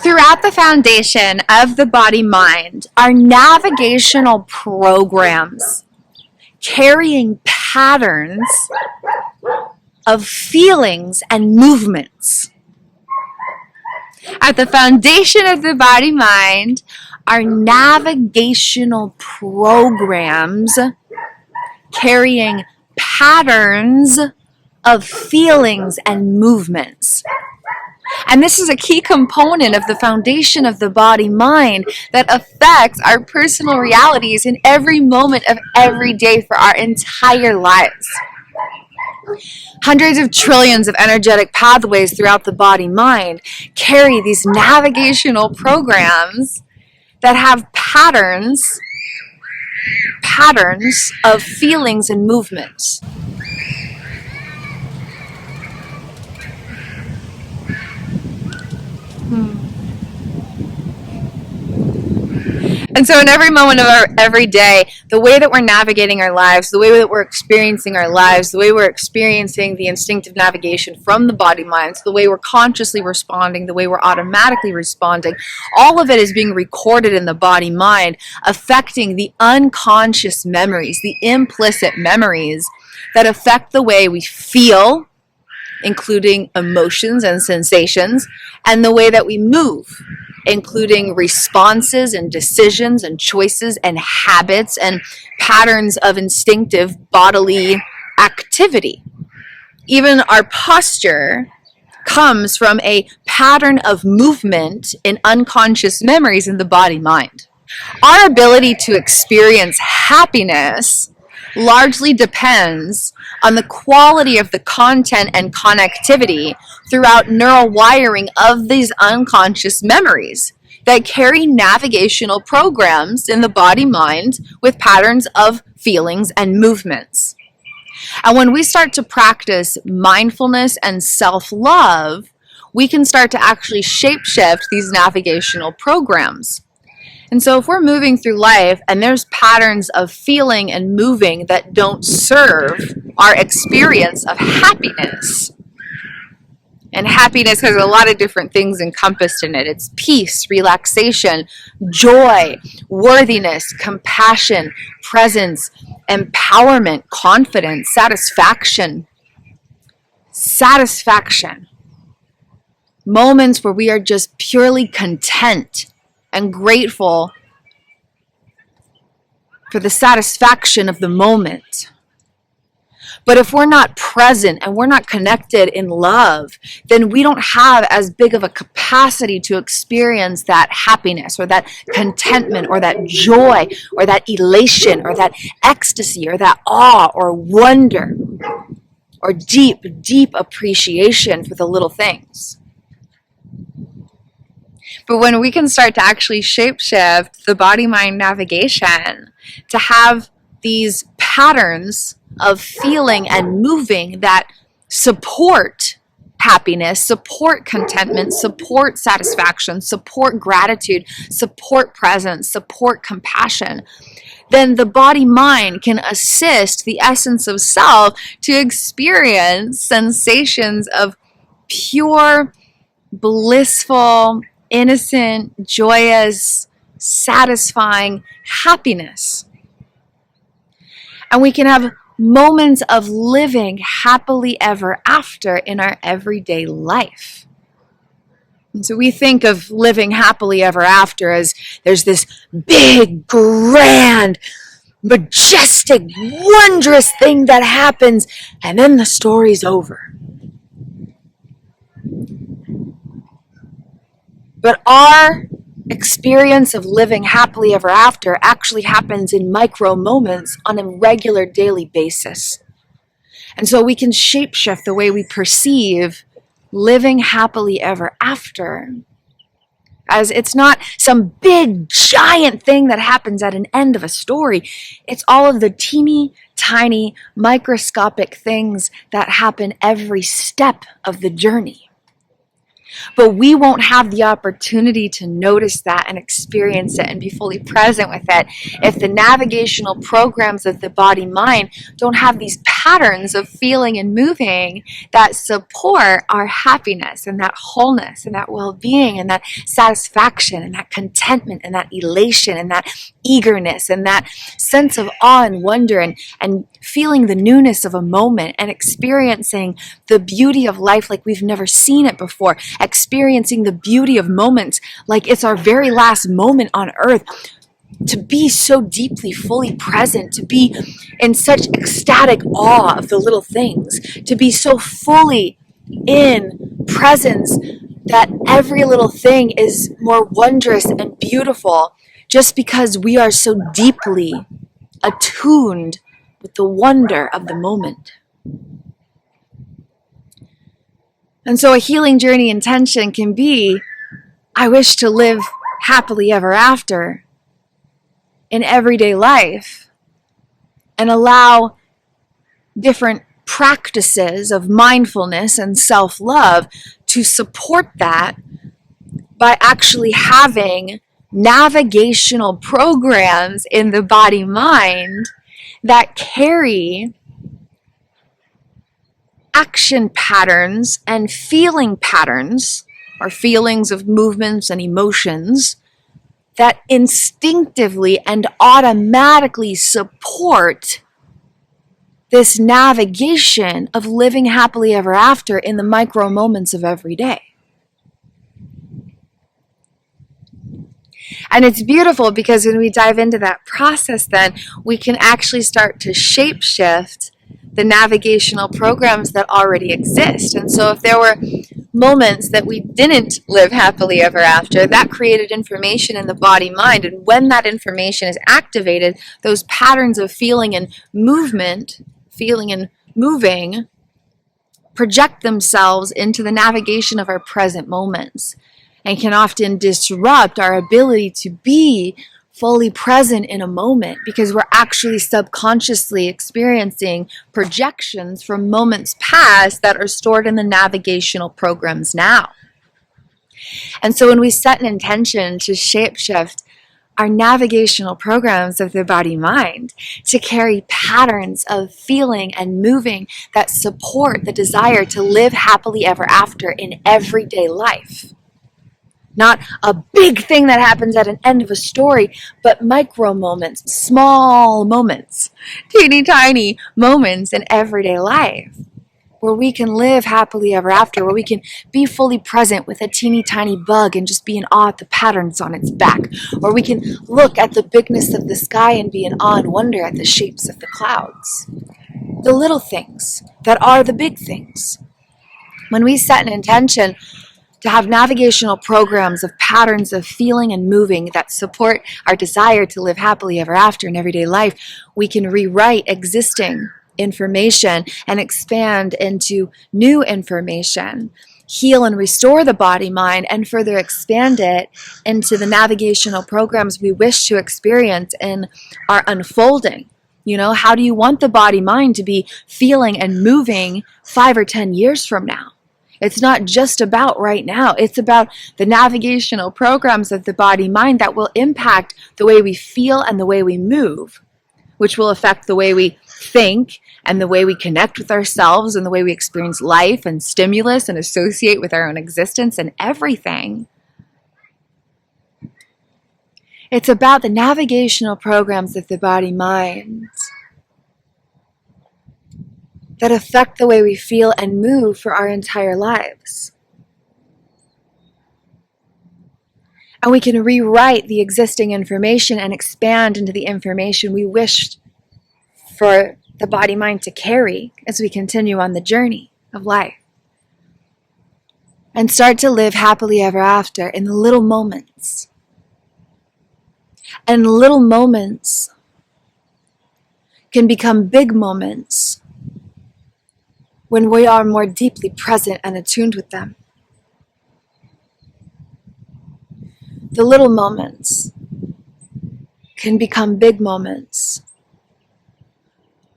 Throughout the foundation of the body-mind are navigational programs carrying patterns of feelings and movements. At the foundation of the body-mind are navigational programs carrying patterns of feelings and movements. And this is a key component of the foundation of the body-mind that affects our personal realities in every moment of every day for our entire lives. Hundreds of trillions of energetic pathways throughout the body-mind carry these navigational programs that have patterns of feelings and movements. And so in every moment of our every day, the way that we're navigating our lives, the way that we're experiencing our lives, the way we're experiencing the instinctive navigation from the body-mind, the way we're consciously responding, the way we're automatically responding, all of it is being recorded in the body-mind, affecting the unconscious memories, the implicit memories that affect the way we feel, including emotions and sensations, and the way that we move, including responses and decisions and choices and habits and patterns of instinctive bodily activity. Even our posture comes from a pattern of movement in unconscious memories in the body-mind. Our ability to experience happiness largely depends on the quality of the content and connectivity throughout neural wiring of these unconscious memories that carry navigational programs in the body-mind with patterns of feelings and movements. And when we start to practice mindfulness and self-love, we can start to actually shape-shift these navigational programs. And so if we're moving through life and there's patterns of feeling and moving that don't serve our experience of happiness, and happiness has a lot of different things encompassed in it. It's peace, relaxation, joy, worthiness, compassion, presence, empowerment, confidence, satisfaction. Moments where we are just purely content and grateful for the satisfaction of the moment. But if we're not present and we're not connected in love, then we don't have as big of a capacity to experience that happiness or that contentment or that joy or that elation or that ecstasy or that awe or wonder or deep, deep appreciation for the little things. But when we can start to actually shape-shift the body-mind navigation to have these patterns of feeling and moving that support happiness, support contentment, support satisfaction, support gratitude, support presence, support compassion, then the body-mind can assist the essence of self to experience sensations of pure, blissful, innocent, joyous, satisfying happiness. And we can have moments of living happily ever after in our everyday life. And so we think of living happily ever after as there's this big, grand, majestic, wondrous thing that happens, and then the story's over. But our experience of living happily ever after actually happens in micro moments on a regular daily basis. And so we can shape-shift the way we perceive living happily ever after, as it's not some big giant thing that happens at an end of a story. It's all of the teeny tiny microscopic things that happen every step of the journey. But we won't have the opportunity to notice that and experience it and be fully present with it if the navigational programs of the body mind don't have these patterns of feeling and moving that support our happiness and that wholeness and that well-being and that satisfaction and that contentment and that elation and that eagerness and that sense of awe and wonder and feeling the newness of a moment and experiencing the beauty of life like we've never seen it before, experiencing the beauty of moments like it's our very last moment on earth, to be so deeply fully present, to be in such ecstatic awe of the little things, to be so fully in presence that every little thing is more wondrous and beautiful just because we are so deeply attuned with the wonder of the moment. And so a healing journey intention can be, I wish to live happily ever after in everyday life, and allow different practices of mindfulness and self-love to support that by actually having navigational programs in the body mind that carry action patterns and feeling patterns, or feelings of movements and emotions, that instinctively and automatically support this navigation of living happily ever after in the micro moments of every day. And it's beautiful because when we dive into that process, then we can actually start to shape shift the navigational programs that already exist. And so if there were moments that we didn't live happily ever after, that created information in the body mind. And when that information is activated, those patterns of feeling and movement, feeling and moving, project themselves into the navigation of our present moments and can often disrupt our ability to be fully present in a moment because we're actually subconsciously experiencing projections from moments past that are stored in the navigational programs now. And so when we set an intention to shapeshift our navigational programs of the body mind to carry patterns of feeling and moving that support the desire to live happily ever after in everyday life. Not a big thing that happens at an end of a story, but micro moments, small moments, teeny tiny moments in everyday life where we can live happily ever after, where we can be fully present with a teeny tiny bug and just be in awe at the patterns on its back, or we can look at the bigness of the sky and be in awe and wonder at the shapes of the clouds. The little things that are the big things. When we set an intention to have navigational programs of patterns of feeling and moving that support our desire to live happily ever after in everyday life, we can rewrite existing information and expand into new information, heal and restore the body mind, and further expand it into the navigational programs we wish to experience in our unfolding. You know, how do you want the body mind to be feeling and moving 5 or 10 years from now? It's not just about right now. It's about the navigational programs of the body mind that will impact the way we feel and the way we move, which will affect the way we think and the way we connect with ourselves and the way we experience life and stimulus and associate with our own existence and everything. It's about the navigational programs of the body mind that affect the way we feel and move for our entire lives. And we can rewrite the existing information and expand into the information we wish for the body mind to carry as we continue on the journey of life. And start to live happily ever after in the little moments. And little moments can become big moments when we are more deeply present and attuned with them. The little moments can become big moments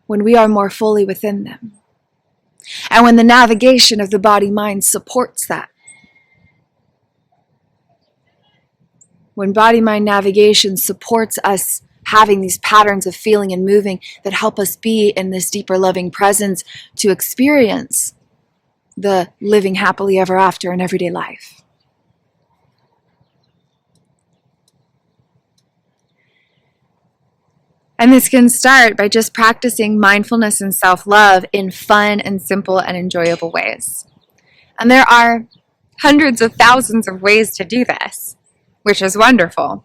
when we are more fully within them. And when the navigation of the body-mind supports that. when body-mind navigation supports us having these patterns of feeling and moving that help us be in this deeper loving presence to experience the living happily ever after in everyday life. And this can start by just practicing mindfulness and self-love in fun and simple and enjoyable ways. And there are hundreds of thousands of ways to do this, which is wonderful.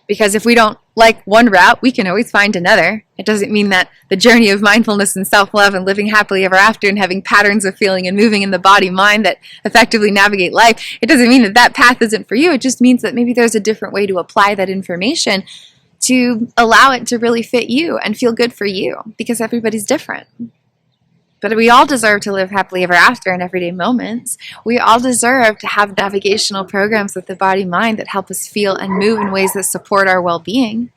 Because if we don't like one route, we can always find another. It doesn't mean that the journey of mindfulness and self-love and living happily ever after and having patterns of feeling and moving in the body-mind that effectively navigate life, it doesn't mean that that path isn't for you. It just means that maybe there's a different way to apply that information to allow it to really fit you and feel good for you, because everybody's different. But we all deserve to live happily ever after in everyday moments. We all deserve to have navigational programs with the body-mind that help us feel and move in ways that support our well-being,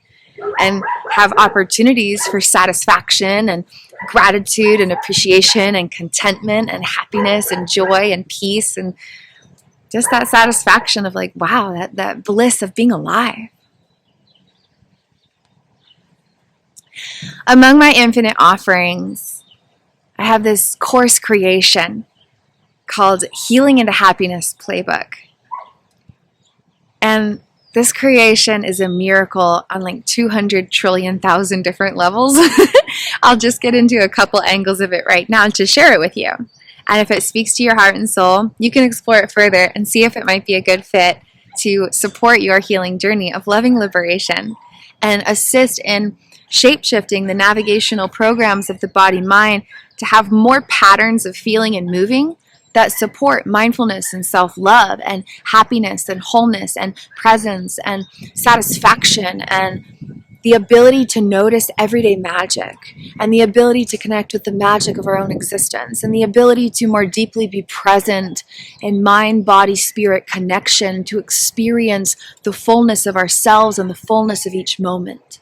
and have opportunities for satisfaction and gratitude and appreciation and contentment and happiness and joy and peace and just that satisfaction of like, wow, that bliss of being alive. Among my infinite offerings, I have this course creation called Healing into Happiness PLAYbook. And this creation is a miracle on like 200 trillion thousand different levels. I'll just get into a couple angles of it right now to share it with you. And if it speaks to your heart and soul, you can explore it further and see if it might be a good fit to support your healing journey of loving liberation and assist in shape-shifting the navigational programs of the body-mind to have more patterns of feeling and moving that support mindfulness and self-love and happiness and wholeness and presence and satisfaction and the ability to notice everyday magic and the ability to connect with the magic of our own existence and the ability to more deeply be present in mind, body, spirit connection to experience the fullness of ourselves and the fullness of each moment.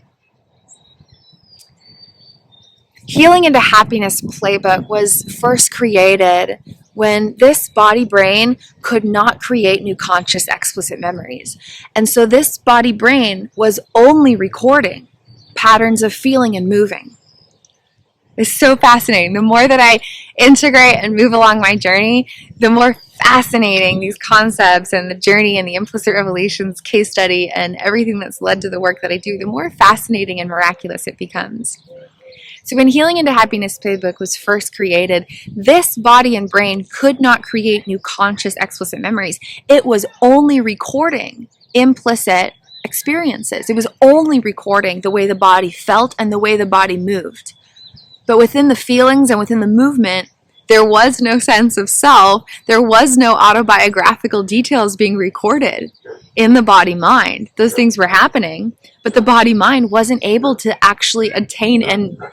Healing into Happiness PLAYbook was first created when this body-brain could not create new conscious explicit memories. And so this body-brain was only recording patterns of feeling and moving. It's so fascinating. The more that I integrate and move along my journey, the more fascinating these concepts and the journey and the implicit revelations case study and everything that's led to the work that I do, the more fascinating and miraculous it becomes. So when Healing into Happiness PLAYbook was first created, this body and brain could not create new conscious explicit memories. It was only recording implicit experiences. It was only recording the way the body felt and the way the body moved. But within the feelings and within the movement, there was no sense of self. There was no autobiographical details being recorded in the body-mind. Those things were happening, but the body-mind wasn't able to actually attain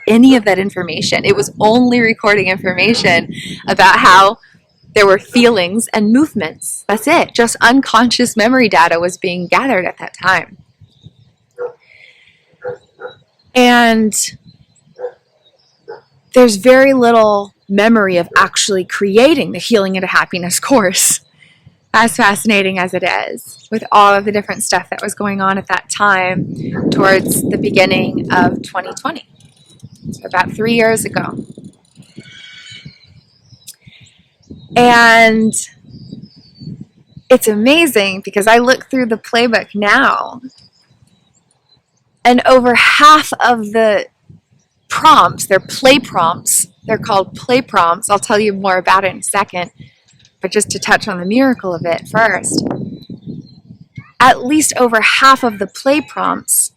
any of that information. It was only recording information about how there were feelings and movements. That's it. Just unconscious memory data was being gathered at that time. And there's very little memory of actually creating the Healing into Happiness course, as fascinating as it is, with all of the different stuff that was going on at that time towards the beginning of 2020, so about 3 years ago. And it's amazing because I look through the PLAYbook now, and over half of the prompts, they're play prompts, they're called play prompts. I'll tell you more about it in a second, but just to touch on the miracle of it first, at least over half of the play prompts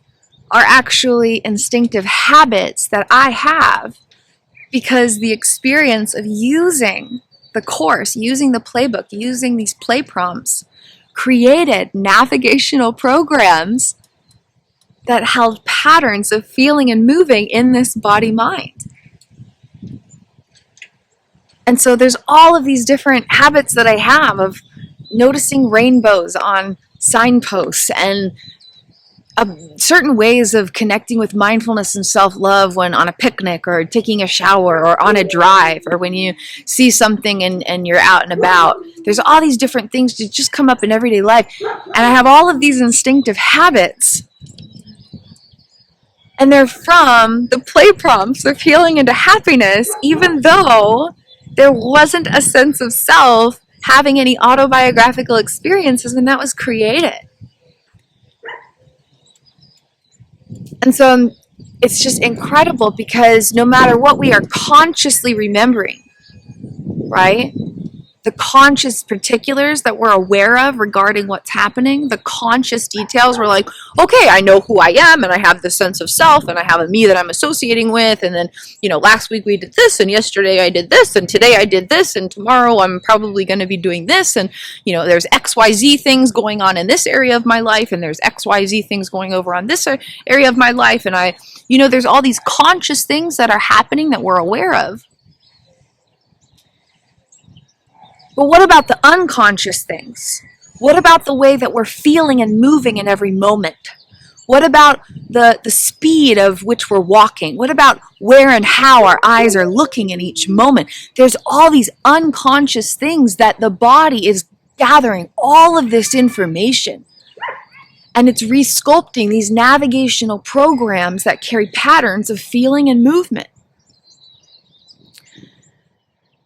are actually instinctive habits that I have because the experience of using the course, using the PLAYbook, using these play prompts, created navigational programs that held patterns of feeling and moving in this body-mind. And so there's all of these different habits that I have of noticing rainbows on signposts and certain ways of connecting with mindfulness and self-love when on a picnic or taking a shower or on a drive or when you see something and you're out and about. There's all these different things that just come up in everyday life. And I have all of these instinctive habits. And they're from the play prompts of healing into happiness, even though there wasn't a sense of self having any autobiographical experiences when that was created. And so it's just incredible because no matter what we are consciously remembering, right? The conscious particulars that we're aware of regarding what's happening, the conscious details, we're like, okay, I know who I am and I have this sense of self and I have a me that I'm associating with. And then, last week we did this and yesterday I did this and today I did this and tomorrow I'm probably going to be doing this. And, there's XYZ things going on in this area of my life and there's XYZ things going over on this area of my life. And there's all these conscious things that are happening that we're aware of. But what about the unconscious things? What about the way that we're feeling and moving in every moment? What about the speed of which we're walking? What about where and how our eyes are looking in each moment? There's all these unconscious things that the body is gathering all of this information. And it's resculpting these navigational programs that carry patterns of feeling and movement.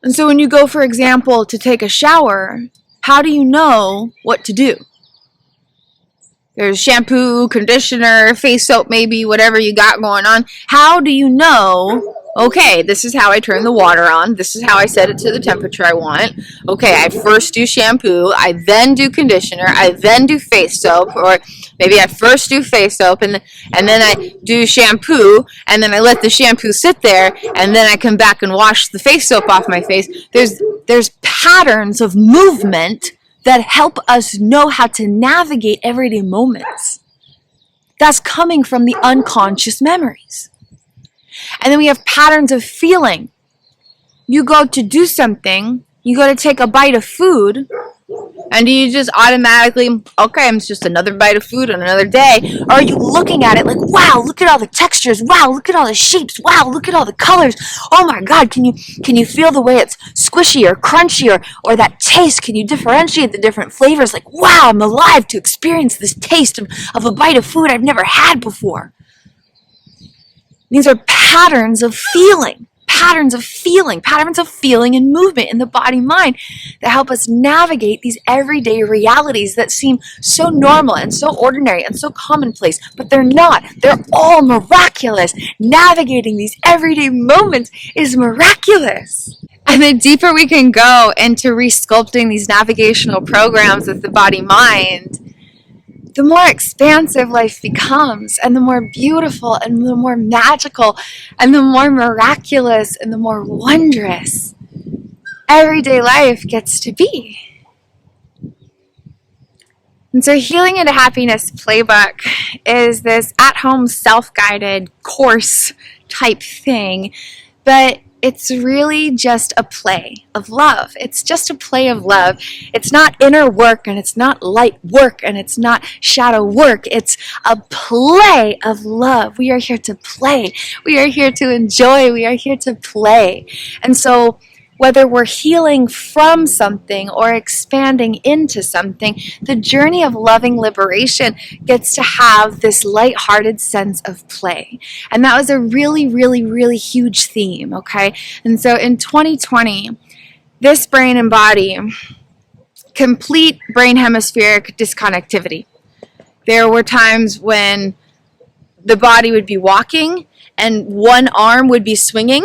And so when you go, for example, to take a shower, how do you know what to do? There's shampoo, conditioner, face soap, maybe, whatever you got going on. How do you know, okay, this is how I turn the water on. This is how I set it to the temperature I want. Okay, I first do shampoo. I then do conditioner. I then do face soap. Or maybe I first do face soap and then I do shampoo. And then I let the shampoo sit there. And then I come back and wash the face soap off my face. There's patterns of movement that help us know how to navigate everyday moments. That's coming from the unconscious memories. And then we have patterns of feeling. You go to do something, you go to take a bite of food, and do you just automatically, okay, it's just another bite of food on another day? Or are you looking at it like, wow, look at all the textures, wow, look at all the shapes, wow, look at all the colors, oh my God, can you feel the way it's squishy or crunchy or that taste? Can you differentiate the different flavors? Like, wow, I'm alive to experience this taste of a bite of food I've never had before. These are patterns of feeling and movement in the body-mind that help us navigate these everyday realities that seem so normal and so ordinary and so commonplace, but they're not. They're all miraculous. Navigating these everyday moments is miraculous. And the deeper we can go into resculpting these navigational programs with the body-mind, the more expansive life becomes, and the more beautiful, and the more magical, and the more miraculous, and the more wondrous everyday life gets to be. And so Healing into Happiness Playbook is this at-home self-guided course type thing, but it's really just a play of love. It's just a play of love. It's not inner work, and it's not light work, and it's not shadow work. It's a play of love. We are here to play. We are here to enjoy. We are here to play. And so whether we're healing from something or expanding into something, the journey of loving liberation gets to have this lighthearted sense of play. And that was a really, really, really huge theme, okay? And so in 2020, this brain and body, complete brain hemispheric disconnectivity. There were times when the body would be walking and one arm would be swinging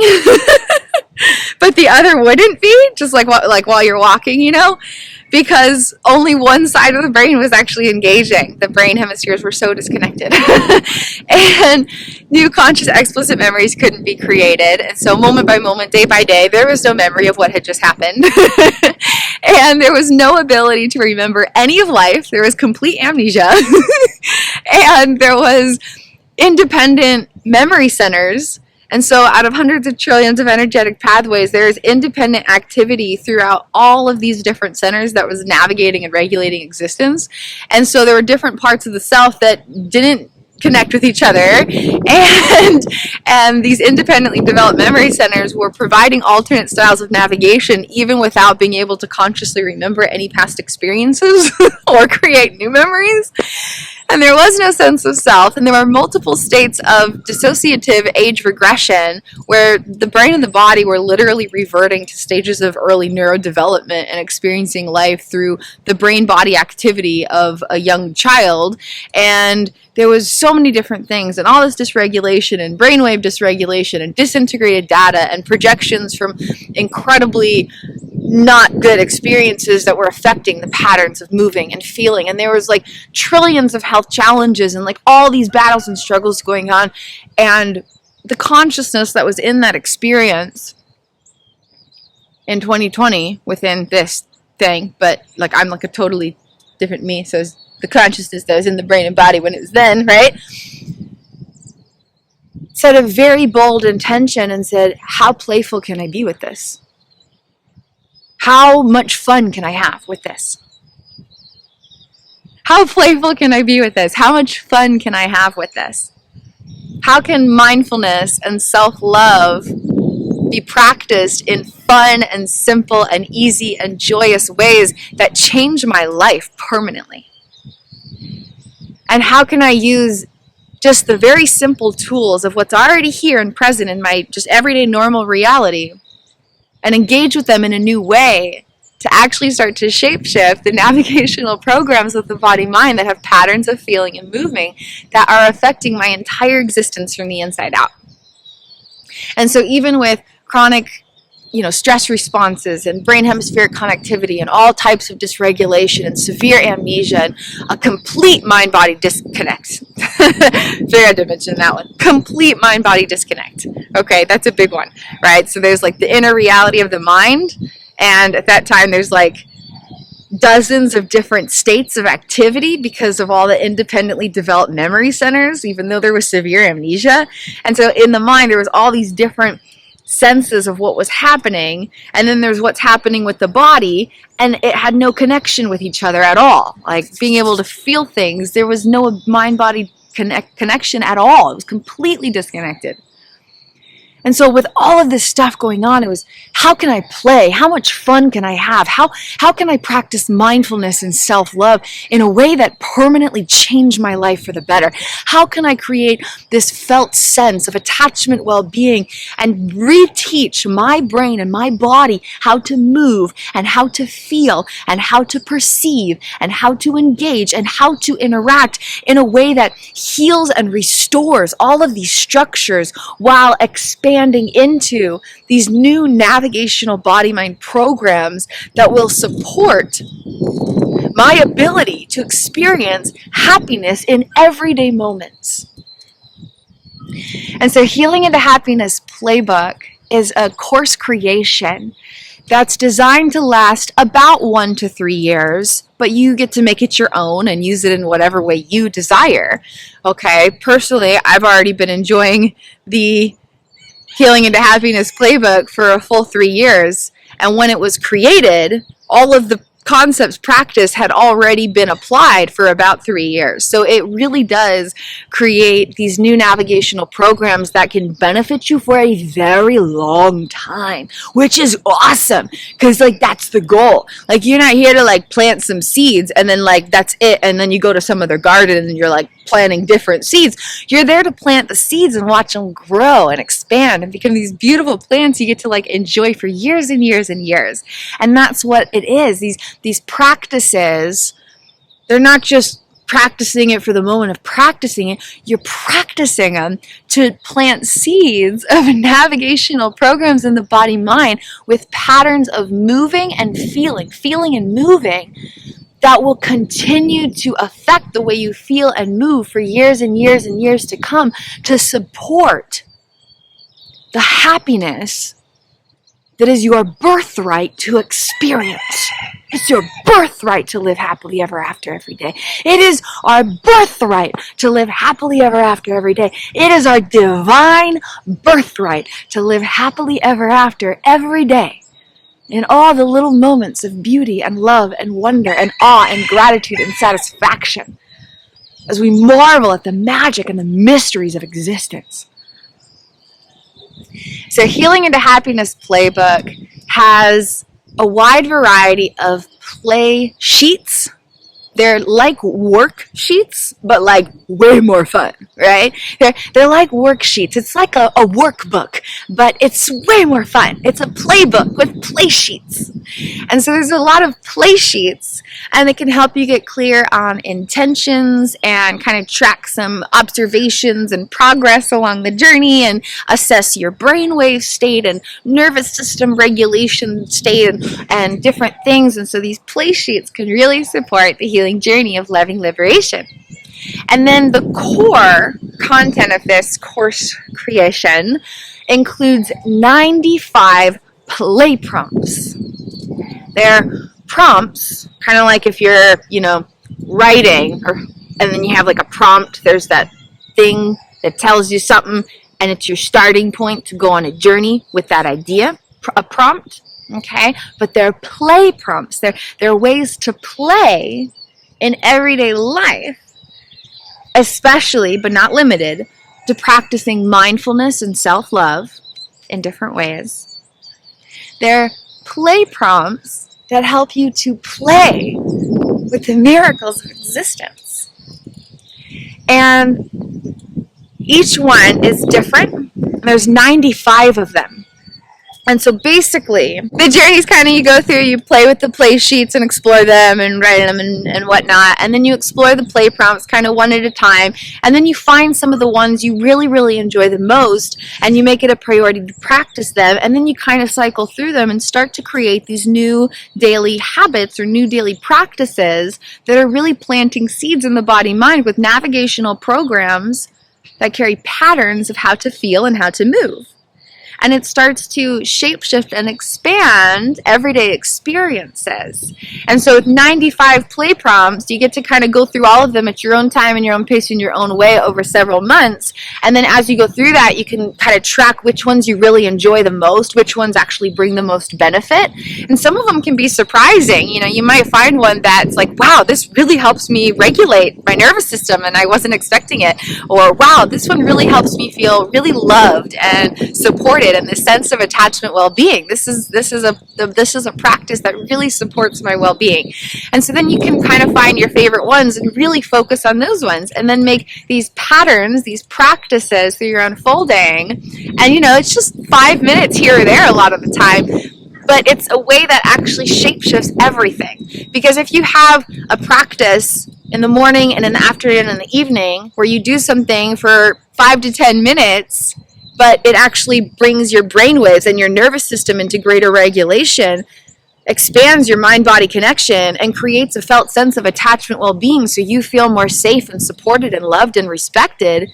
but the other wouldn't be, just like while you're walking, because only one side of the brain was actually engaging. The brain hemispheres were so disconnected. And new conscious explicit memories couldn't be created. And so moment by moment, day by day, there was no memory of what had just happened. And there was no ability to remember any of life. There was complete amnesia. And there was independent memory centers. And so out of hundreds of trillions of energetic pathways, there is independent activity throughout all of these different centers that was navigating and regulating existence. And so there were different parts of the self that didn't connect with each other, and these independently developed memory centers were providing alternate styles of navigation even without being able to consciously remember any past experiences or create new memories. And there was no sense of self, and there were multiple states of dissociative age regression where the brain and the body were literally reverting to stages of early neurodevelopment and experiencing life through the brain-body activity of a young child. And there was so many different things, and all this dysregulation and brainwave dysregulation and disintegrated data and projections from incredibly not good experiences that were affecting the patterns of moving and feeling. And there was like trillions of health challenges and like all these battles and struggles going on. And the consciousness that was in that experience in 2020 within this thing, but like I'm like a totally different me, so the consciousness that was in the brain and body when it was then, right, set a very bold intention and said, how playful can I be with this? How much fun can I have with this? How playful can I be with this? How much fun can I have with this? How can mindfulness and self-love be practiced in fun and simple and easy and joyous ways that change my life permanently? And how can I use just the very simple tools of what's already here and present in my just everyday normal reality and engage with them in a new way to actually start to shapeshift the navigational programs of the body-mind that have patterns of feeling and moving that are affecting my entire existence from the inside out. And so even with chronic, stress responses and brain hemispheric connectivity and all types of dysregulation and severe amnesia and a complete mind-body disconnect. Forgot to mention that one. Complete mind-body disconnect. Okay, that's a big one, right? So there's like the inner reality of the mind, and at that time there's like dozens of different states of activity because of all the independently developed memory centers, even though there was severe amnesia. And so in the mind there was all these different senses of what was happening, and then there's what's happening with the body, and it had no connection with each other at all. Like being able to feel things, there was no mind-body connection at all. It was completely disconnected. And so with all of this stuff going on, it was, how can I play? How much fun can I have? How can I practice mindfulness and self-love in a way that permanently changed my life for the better? How can I create this felt sense of attachment well-being and reteach my brain and my body how to move and how to feel and how to perceive and how to engage and how to interact in a way that heals and restores all of these structures while expanding into these new navigational body-mind programs that will support my ability to experience happiness in everyday moments. And so Healing into Happiness Playbook is a course creation that's designed to last about 1 to 3 years, but you get to make it your own and use it in whatever way you desire. Okay, personally, I've already been enjoying the Healing into Happiness Playbook for a full 3 years. And when it was created, all of the concepts practiced had already been applied for about 3 years. So it really does create these new navigational programs that can benefit you for a very long time, which is awesome, because like that's the goal. Like you're not here to like plant some seeds and then like that's it, and then you go to some other garden and you're like planting different seeds. You're there to plant the seeds and watch them grow and expand and become these beautiful plants you get to like enjoy for years and years and years. And that's what it is. These practices, they're not just practicing it for the moment of practicing it, you're practicing them to plant seeds of navigational programs in the body-mind with patterns of moving and feeling and moving that will continue to affect the way you feel and move for years and years and years to come, to support the happiness that is your birthright to experience. It's your birthright to live happily ever after every day. It is our birthright to live happily ever after every day. It is our divine birthright to live happily ever after every day. In all the little moments of beauty and love and wonder and awe and gratitude and satisfaction. as we marvel at the magic and the mysteries of existence. So Healing into Happiness Playbook has a wide variety of play sheets. They're like worksheets, but like way more fun, right? They're like worksheets. It's like a workbook, but it's way more fun. It's a playbook with play sheets. And so there's a lot of play sheets, and it can help you get clear on intentions and kind of track some observations and progress along the journey and assess your brainwave state and nervous system regulation state and different things. And so these play sheets can really support the healing journey of loving liberation. And then the core content of this course creation includes 95 play prompts. They're prompts, kind of like if you're, writing, and then you have like a prompt, there's that thing that tells you something, and it's your starting point to go on a journey with that idea, a prompt, okay? But they're play prompts. They're ways to play in everyday life, especially, but not limited, to practicing mindfulness and self-love in different ways. They're play prompts that help you to play with the miracles of existence. And each one is different. There's 95 of them. And so basically, the journey's kind of, you go through, you play with the play sheets and explore them and write them and whatnot. And then you explore the play prompts kind of one at a time. And then you find some of the ones you really, really enjoy the most, and you make it a priority to practice them. And then you kind of cycle through them and start to create these new daily habits or new daily practices that are really planting seeds in the body-mind with navigational programs that carry patterns of how to feel and how to move. And it starts to shapeshift and expand everyday experiences. And so with 95 play prompts, you get to kind of go through all of them at your own time and your own pace in your own way over several months. And then as you go through that, you can kind of track which ones you really enjoy the most, which ones actually bring the most benefit. And some of them can be surprising. You might find one that's like, wow, this really helps me regulate my nervous system and I wasn't expecting it. Or wow, this one really helps me feel really loved and supported, and this sense of attachment well-being. This is a practice that really supports my well-being. And so then you can kind of find your favorite ones and really focus on those ones, and then make these patterns, these practices through your unfolding. And it's just 5 minutes here or there a lot of the time, but it's a way that actually shapeshifts everything. Because if you have a practice in the morning and in the afternoon and the evening where you do something for 5 to 10 minutes, but it actually brings your brainwaves and your nervous system into greater regulation, expands your mind-body connection, and creates a felt sense of attachment well-being so you feel more safe and supported and loved and respected,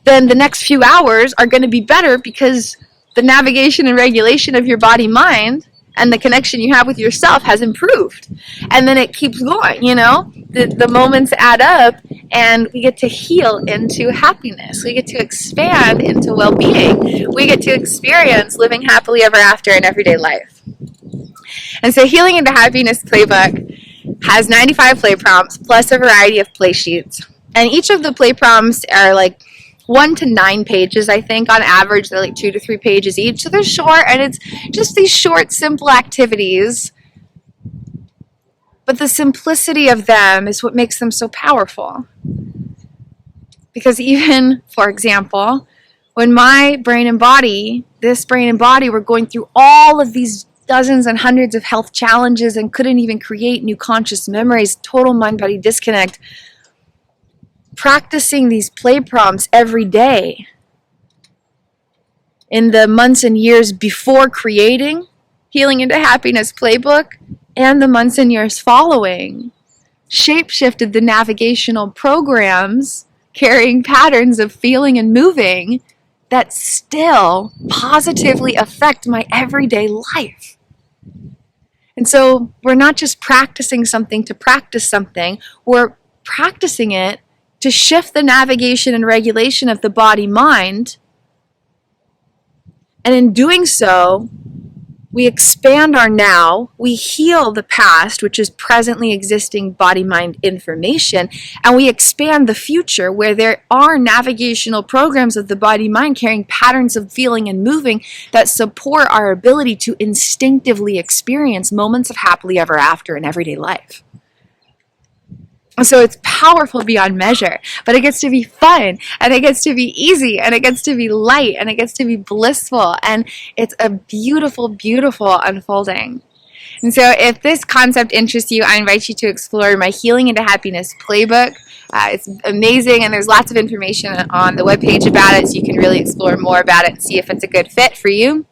then the next few hours are going to be better because the navigation and regulation of your body-mind and the connection you have with yourself has improved. And then it keeps going, the moments add up, and we get to heal into happiness. We get to expand into well-being. We get to experience living happily ever after in everyday life. And so Healing into Happiness Playbook has 95 play prompts plus a variety of play sheets. And each of the play prompts are like 1 to 9 pages, I think. On average, they're like 2 to 3 pages each. So they're short, and it's just these short, simple activities. But the simplicity of them is what makes them so powerful. Because even, for example, when my brain and body, this brain and body, were going through all of these dozens and hundreds of health challenges and couldn't even create new conscious memories, total mind-body disconnect, practicing these play prompts every day in the months and years before creating Healing into Happiness Playbook and the months and years following shapeshifted the navigational programs carrying patterns of feeling and moving that still positively affect my everyday life. And so we're not just practicing something to practice something, we're practicing it to shift the navigation and regulation of the body-mind. And in doing so, We expand our now, we heal the past, which is presently existing body-mind information, and we expand the future where there are navigational programs of the body-mind carrying patterns of feeling and moving that support our ability to instinctively experience moments of happily ever after in everyday life. So it's powerful beyond measure, but it gets to be fun, and it gets to be easy, and it gets to be light, and it gets to be blissful, and it's a beautiful, beautiful unfolding. And so if this concept interests you, I invite you to explore my Healing into Happiness playbook. It's amazing, and there's lots of information on the webpage about it, so you can really explore more about it and see if it's a good fit for you.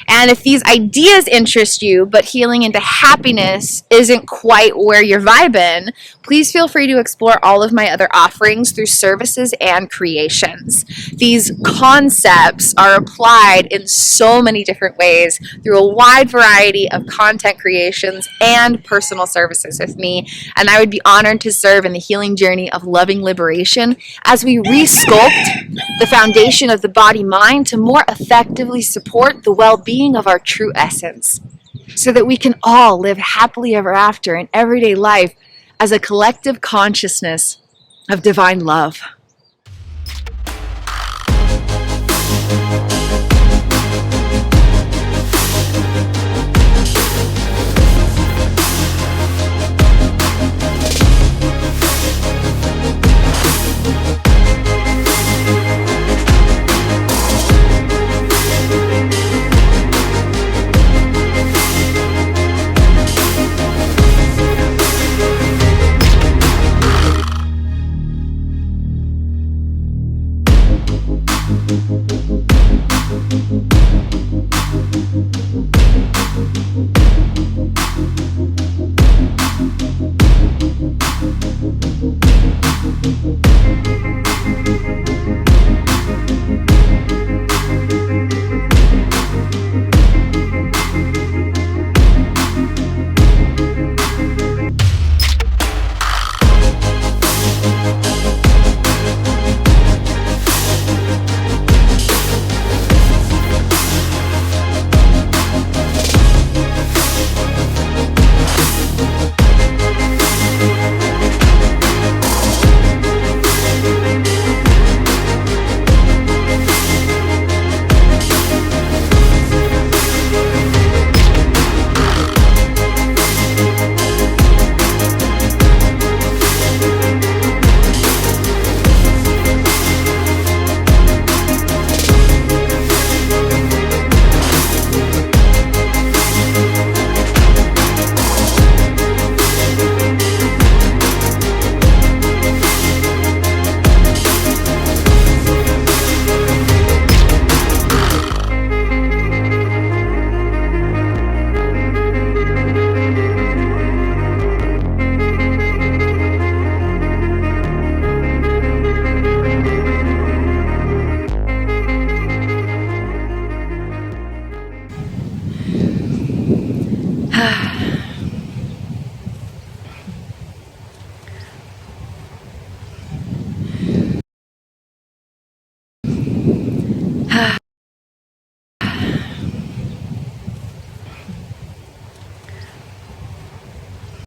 And if these ideas interest you, but healing into happiness isn't quite where you're vibing, please feel free to explore all of my other offerings through services and creations. These concepts are applied in so many different ways through a wide variety of content creations and personal services with me, and I would be honored to serve in the healing journey of loving liberation as we resculpt the foundation of the body-mind to more effectively support the well-being of our true essence, so that we can all live happily ever after in everyday life as a collective consciousness of divine love.